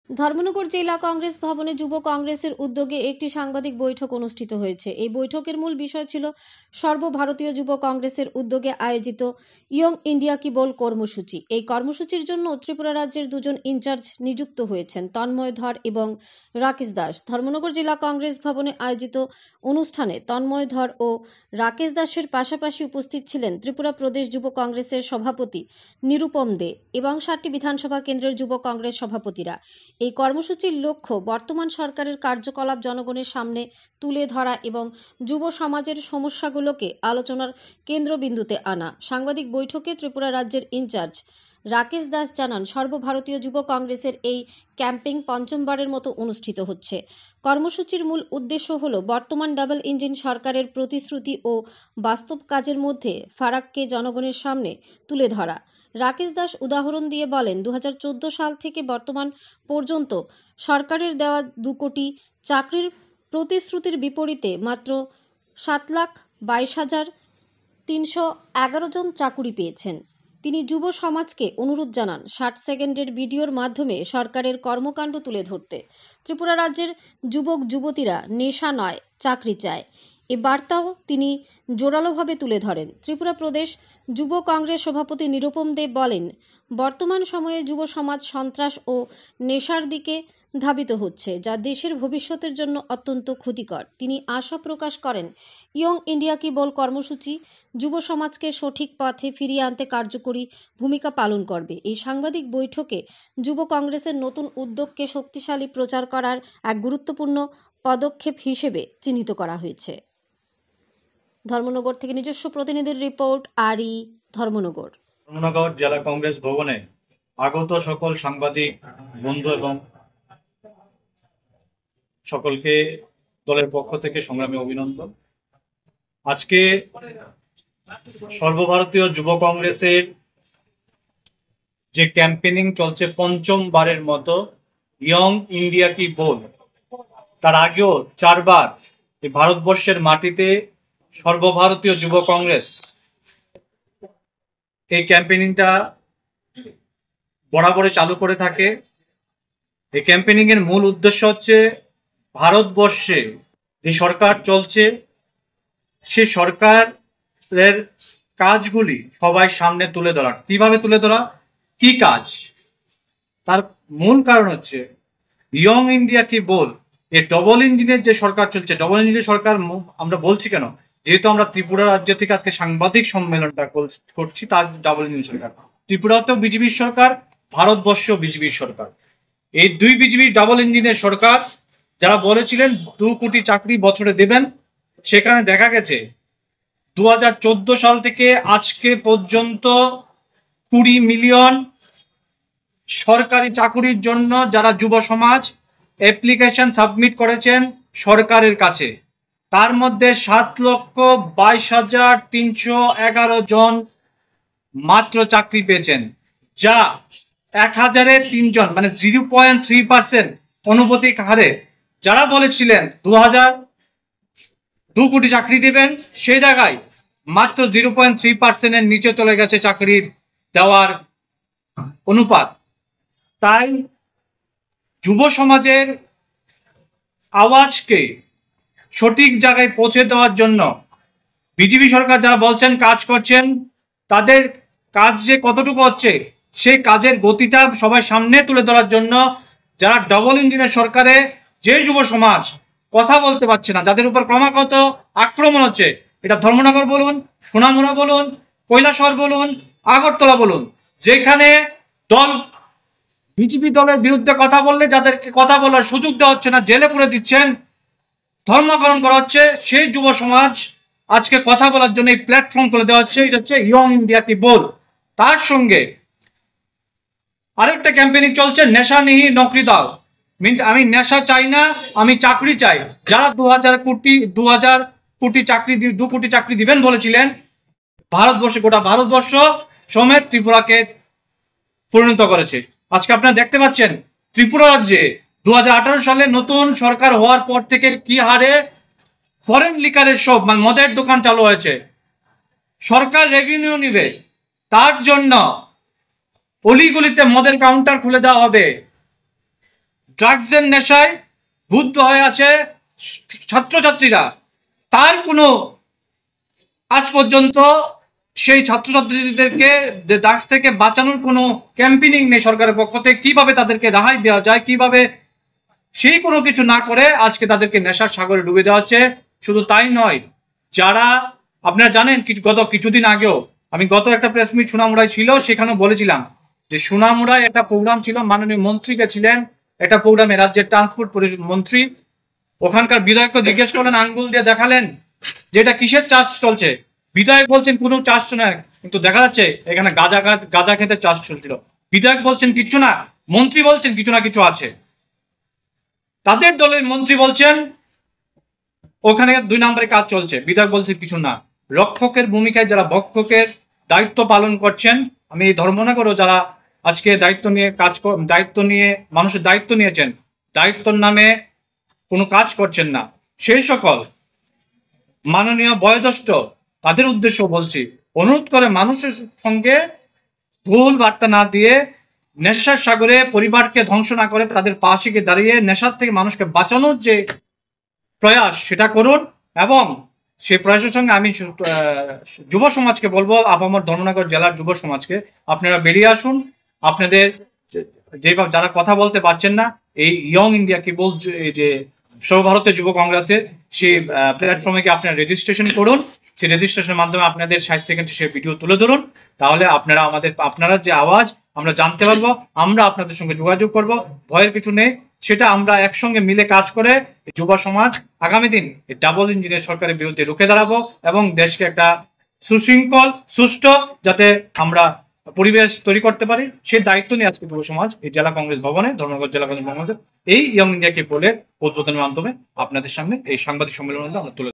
ধর্মনগর জেলা কংগ্রেস ভবনে যুব কংগ্রেসের উদ্যোগে একটি সাংবাদিক বৈঠক অনুষ্ঠিত হয়েছে। এই বৈঠকের মূল বিষয় ছিল সর্বভারতীয় যুব কংগ্রেসের উদ্যোগে আয়োজিত ইয়ং ইন্ডিয়া কি বল কর্মসূচি। এই কর্মসূচির জন্য ত্রিপুরা রাজ্যের দুজন ইনচার্জ নিযুক্ত হয়েছেন, তন্ময় ধর এবং রাকেশ দাস। ধর্মনগর জেলা কংগ্রেস ভবনে আয়োজিত অনুষ্ঠানে তন্ময় ধর ও রাকেশ দাসের পাশাপাশি উপস্থিত ছিলেন ত্রিপুরা প্রদেশ যুব কংগ্রেসের সভাপতি নিরুপম দে এবং 7টি বিধানসভা কেন্দ্রের যুব কংগ্রেস সভাপতিরা। এই কর্মসূচির লক্ষ্য বর্তমান সরকারের কার্যকলাপ জনগণের সামনে তুলে ধরা এবং যুব সমাজের সমস্যাগুলোকে আলোচনার কেন্দ্রবিন্দুতে আনা। সাংবাদিক বৈঠকে ত্রিপুরা রাজ্যের ইনচার্জ রাকেশ দাস জানান, সর্বভারতীয় যুব কংগ্রেসের এই ক্যাম্পেইন পঞ্চমবারের মতো অনুষ্ঠিত হচ্ছে। কর্মসূচির মূল উদ্দেশ্য হল বর্তমান ডাবল ইঞ্জিন সরকারের প্রতিশ্রুতি ও বাস্তব কাজের মধ্যে ফারাককে জনগণের সামনে তুলে ধরা। রাকেশ দাস উদাহরণ দিয়ে বলেন, 2014 সাল থেকে বর্তমান পর্যন্ত সরকারের দেওয়া 2 কোটি চাকরির প্রতিশ্রুতির বিপরীতে মাত্র 7,22,311 জন চাকুরি পেয়েছেন। তিনি যুব সমাজকে অনুরোধ জানান 60 সেকেন্ডের ভিডিওর মাধ্যমে সরকারের কর্মকাণ্ড তুলে ধরতে। ত্রিপুরা রাজ্যের যুবক যুবতীরা নেশা নয়, চাকরি চায়, এ বার্তাও তিনি জোরালোভাবে তুলে ধরেন। ত্রিপুরা প্রদেশ যুব কংগ্রেস সভাপতি নিরুপম দেব বলেন, বর্তমান সময়ে যুব সমাজ সন্ত্রাস ও নেশার দিকে ধাবিত হচ্ছে, যা দেশের ভবিষ্যতের জন্য অত্যন্ত ক্ষতিকর। তিনি আশা প্রকাশ করেন, ইয়ং ইন্ডিয়া কি বল কর্মসূচি যুব সমাজকে সঠিক পথে ফিরিয়ে আনতে কার্যকরী ভূমিকা পালন করবে। এই সাংবাদিক বৈঠকে যুব কংগ্রেসের নতুন উদ্যোগকে শক্তিশালী প্রচার করার এক গুরুত্বপূর্ণ পদক্ষেপ হিসেবে চিহ্নিত করা হয়েছে। ধর্মনগর থেকে নিজস্ব প্রতিনিধির রিপোর্ট, আরই ধর্মনগর। ধর্মনগর জেলা কংগ্রেস ভবনে আগত সকল সাংবাদিক বন্ধু এবং সকলকে দলের পক্ষ থেকে সংগ্রামী অভিনন্দন। আজকে সর্বভারতীয় যুব কংগ্রেসের যে ক্যাম্পেইনিং চলছে পঞ্চমবারের মতো ইয়ং ইন্ডিয়া কি বল, তার আগেও 4 বার এই ভারতবর্ষের মাটিতে সর্বভারতীয় যুব কংগ্রেস এই ক্যাম্পেইনিংটা বরাবরই চালু করে থাকে। এই ক্যাম্পেইনিং এর মূল উদ্দেশ্য হচ্ছে ভারতবর্ষে যে সরকার চলছে সেই সরকারের কাজগুলি সবাই সামনে তুলে ধরা। কিভাবে তুলে ধরা, কি কাজ, তার মূল কারণ হচ্ছে ইয়ং ইন্ডিয়া কি বল। এই ডবল ইঞ্জিনের যে সরকার চলছে, ডবল ইঞ্জিনের সরকার আমরা বলছি কেন, যেহেতু আমরা ত্রিপুরা রাজ্য থেকে আজকে সাংবাদিক সম্মেলনটা করছি, তার ডাবল ইঞ্জিন সরকার। ত্রিপুরাতেও বিজেপির সরকার, ভারতবর্ষেও বিজেপির সরকার। এই দুই বিজেপির ডাবল ইঞ্জিনের সরকার যারা বলেছিলেন 2 কোটি চাকরি বছরে দেবেন, সেখানে দেখা গেছে 2014 সাল থেকে আজকে পর্যন্ত 20 মিলিয়ন সরকারি চাকুরির জন্য যারা যুব সমাজ অ্যাপ্লিকেশন সাবমিট করেছেন সরকারের কাছে, তার মধ্যে 7,22,311 জন মাত্র চাকরি পেয়েছেন, যা 1000-এ 3 জন, মানে 0.3% অনুপাতিক হারে। যারা বলেছিলেন 2 কোটি চাকরি দেবেন, সেই জায়গায় মাত্র 0.3%-এর নিচে চলে গেছে চাকরির দেওয়ার অনুপাত। তাই যুব সমাজের আওয়াজকে সঠিক জায়গায় পৌঁছে দেওয়ার জন্য বিজেপি সরকার যারা বলছেন কাজ করছেন, তাদের কাজ যে কতটুকু হচ্ছে সেই কাজের গতিটা সবাই সামনে তুলে ধরার জন্য যারা ডবল ইঞ্জিনের সরকারে যে যুব সমাজ কথা বলতে পারছে না, যাদের উপর ক্রমাগত আক্রমণ হচ্ছে, এটা ধর্মনগর বলুন, সোনামুড়া বলুন, কৈলাসহর বলুন, আগরতলা বলুন, যেখানে দল বিজেপি দলের বিরুদ্ধে কথা বললে যাদেরকে কথা বলার সুযোগ দেওয়া হচ্ছে না, জেলে পুরে দিচ্ছেন, ধর্মকরণ করা হচ্ছে, সেই যুব সমাজ আজকে কথা বলার জন্য এই প্ল্যাটফর্ম করে দেওয়া হচ্ছে। এটা হচ্ছে ইয়ং ইন্ডিয়া কি বল। তার সঙ্গে আরেকটা ক্যাম্পেইনিং চলছে নেশা নিহি নকরি দাও, মিনস আমি নেশা চাই না, আমি চাকরি চাই। যারা 2000 কোটি চাকরি 2 কোটি চাকরি দিবেন বলেছিলেন, ভারতবর্ষে গোটা ভারতবর্ষ সমেত ত্রিপুরাকে পরিণত করেছে। আজকে আপনারা দেখতে পাচ্ছেন ত্রিপুরা রাজ্যে 2018 সালে নতুন সরকার হওয়ার পর থেকে কি হারে ফরেন লিকারের সব, মানে মদের দোকান চালু হয়েছে। সরকার রেভিনিউ নিবে, তার জন্য অলিগলিতে মদের কাউন্টার খুলে দেওয়া হবে। ড্রাগসের নেশায় বুদ্ধ হয়ে আছে ছাত্রছাত্রীরা, তার কোনো আজ পর্যন্ত সেই ছাত্রছাত্রীদেরকে ড্রাগস থেকে বাঁচানোর কোনো ক্যাম্পেইনিং নেই সরকারের পক্ষ থেকে। কিভাবে তাদেরকে রেহাই দেওয়া যায়, কিভাবে সেই কোনো কিছু না করে আজকে তাদেরকে নেশার সাগরে ডুবে দেওয়া হচ্ছে। শুধু তাই নয়, যারা আপনারা জানেন গত কিছুদিন আগেও আমি গত একটা প্রেস মিট সোনামুড়ায় ছিল, সেখানেও বলেছিলাম যে সোনামুড়ায় একটা প্রোগ্রাম ছিল, মাননীয় মন্ত্রীকে ছিলেন একটা প্রোগ্রামে, রাজ্যের ট্রান্সপোর্ট মন্ত্রী। ওখানকার বিধায়ককে জিজ্ঞেস করলেন, আঙ্গুল দিয়ে দেখালেন যে এটা কিসের চাষ চলছে। বিধায়ক বলছেন কোনো চাষ নয়, কিন্তু দেখা যাচ্ছে এখানে গাঁজা খেতে চাষ চলছিল। বিধায়ক বলছেন কিছু না, মন্ত্রী বলছেন কিছু না কিছু আছে। তাদের দলের মন্ত্রী বলছেন ওখানে 2 নম্বরে কাজ চলছে, বিধায়ক বলছেন কিছু না। রক্ষকের ভূমিকায় যারা ভক্ষকের দায়িত্ব পালন করছেন, আমি এই ধর্মনগরও যারা আজকে দায়িত্ব নিয়ে মানুষের দায়িত্ব নিয়েছেন, দায়িত্বর নামে কোনো কাজ করছেন না, সেই সকল মাননীয় বয়োজ্যেষ্ঠ তাদের উদ্দেশ্য বলছি, অনুরোধ করে মানুষের সঙ্গে ভুল বার্তা না দিয়ে নেশার সাগরে পরিবারকে ধ্বংস না করে তাদের পাশে গিয়ে দাঁড়িয়ে নেশার থেকে মানুষকে বাঁচানোর যে প্রয়াস সেটা করুন। এবং সেই প্রয়াসের সঙ্গে আমি যুব সমাজকে বলবো, আপামর ধর্মনগর জেলার যুব সমাজকে, আপনারা বেরিয়ে আসুন। আপনাদের যেভাবে যারা কথা বলতে পারছেন না, এই ইয়ং ইন্ডিয়া কেবল যে সর্বভারতীয় যুব কংগ্রেসের সেই প্ল্যাটফর্মে গিয়ে আপনারা রেজিস্ট্রেশন করুন। সেই রেজিস্ট্রেশনের মাধ্যমে আপনাদের 60 সেকেন্ডে সেই ভিডিও তুলে ধরুন। তাহলে আপনারা যে আওয়াজ আমরা জানতে পারবো, আমরা আপনাদের সঙ্গে যোগাযোগ করব। ভয়ের কিছু নেই, সেটা আমরা একসঙ্গে মিলে কাজ করে যুব সমাজ আগামী দিন ডাবল ইঞ্জিনের সরকারের বিরুদ্ধে রুখে দাঁড়াবো এবং দেশকে একটা সুশৃঙ্খল সুষ্ঠু যাতে আমরা পরিবেশ তৈরি করতে পারি, সেই দায়িত্ব নিয়ে আজকে যুব সমাজ এই জেলা কংগ্রেস ভবনে, ধর্মনগর জেলা কংগ্রেস ভবনে এই ইয়ং ইন্ডিয়াকে বলে উদ্বোধনের মাধ্যমে আপনাদের সামনে এই সাংবাদিক সম্মেলন আমরা তুলে